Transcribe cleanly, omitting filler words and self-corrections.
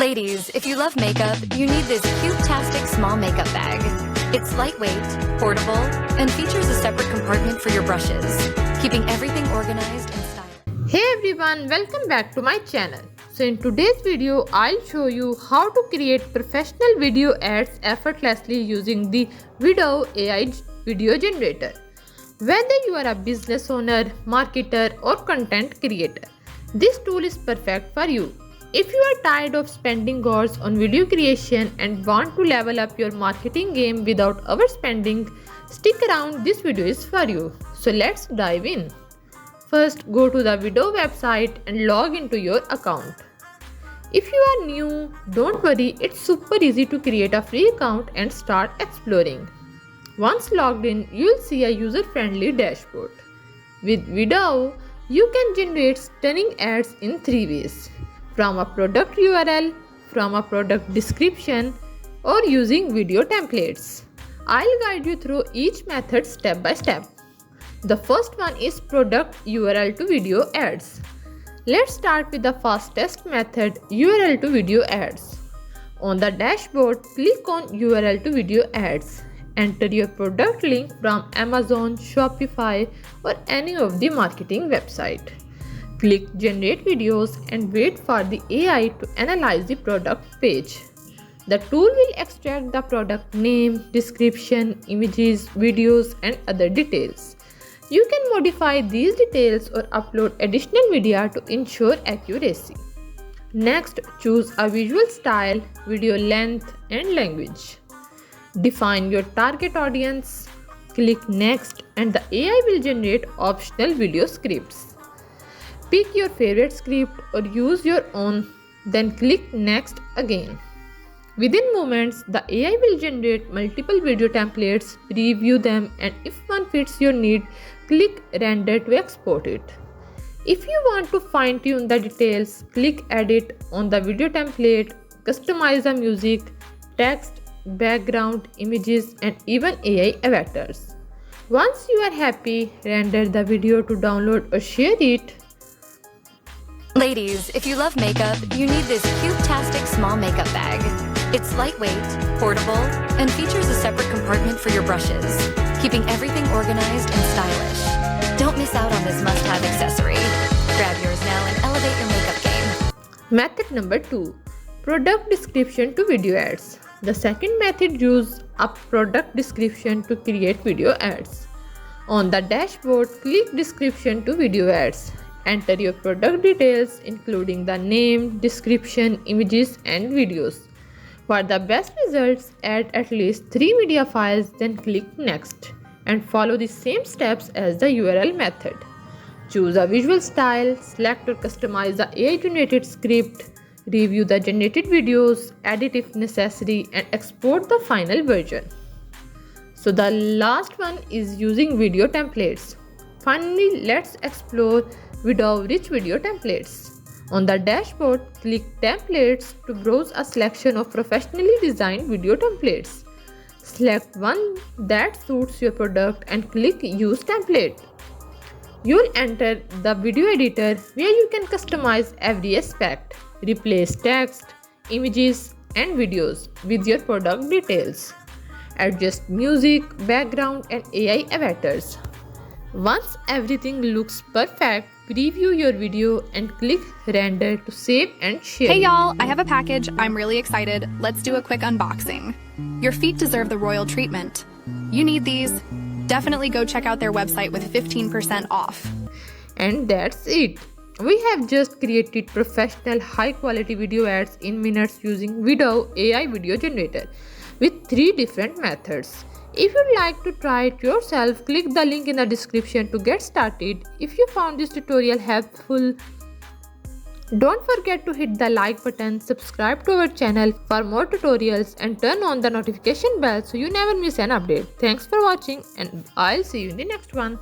Ladies, if you love makeup, you need this cute-tastic small makeup bag. It's lightweight, portable, and features a separate compartment for your brushes, keeping everything organized and stylish. Hey everyone, welcome back to my channel. So in today's video, I'll show you how to create professional video ads effortlessly using the VidAU AI video generator. Whether you are a business owner, marketer, or content creator, this tool is perfect for you. If you are tired of spending hours on video creation and want to level up your marketing game without overspending, stick around, this video is for you. So let's dive in. First, go to the VidAU website and log into your account. If you are new, don't worry, it's super easy to create a free account and start exploring. Once logged in, you'll see a user-friendly dashboard. With VidAU, you can generate stunning ads in 3 ways. From a product URL, from a product description, or using video templates. I'll guide you through each method step by step. The first one is product URL to video ads. Let's start with the fastest method, URL to video ads. On the dashboard, click on URL to video ads. Enter your product link from Amazon, Shopify, or any of the marketing website. Click generate videos and wait for the AI to analyze the product page. The tool will extract the product name, description, images, videos, and other details. You can modify these details or upload additional media to ensure accuracy. Next, choose a visual style, video length, and language. Define your target audience. Click next and the AI will generate optional video scripts. Pick your favorite script or use your own, then click next again. Within moments, the AI will generate multiple video templates, preview them, and if one fits your need, click render to export it. If you want to fine-tune the details, click edit on the video template, customize the music, text, background, images, and even AI avatars. Once you are happy, render the video to download or share it. Ladies, if you love makeup, you need this cute-tastic small makeup bag. It's lightweight, portable, and features a separate compartment for your brushes, keeping everything organized and stylish. Don't miss out on this must-have accessory. Grab yours now and elevate your makeup game. Method number 2. Product description to video ads. The second method uses a product description to create video ads. On the dashboard, click description to video ads. Enter your product details including the name, description, images, and videos. For the best results, add at least 3 media files, then click next and follow the same steps as the URL method. Choose a visual style, select or customize the AI generated script, review the generated videos, edit if necessary, and export the final version. So the last one is using video templates. Finally, let's explore VidAU rich video templates. On the dashboard, click templates to browse a selection of professionally designed video templates. Select one that suits your product and click use template. You'll enter the video editor where you can customize every aspect, replace text, images, and videos with your product details. Adjust music, background, and AI avatars. Once everything looks perfect, preview your video and click render to save and share. Hey y'all, I have a package. I'm really excited. Let's do a quick unboxing. Your feet deserve the royal treatment. You need these. Definitely go check out their website with 15% off. And that's it. We have just created professional high-quality video ads in minutes using VidAU AI video generator with 3 different methods. If you'd like to try it yourself, click the link in the description to get started. If you found this tutorial helpful, don't forget to hit the like button, subscribe to our channel for more tutorials, and turn on the notification bell so you never miss an update. Thanks for watching, and I'll see you in the next one.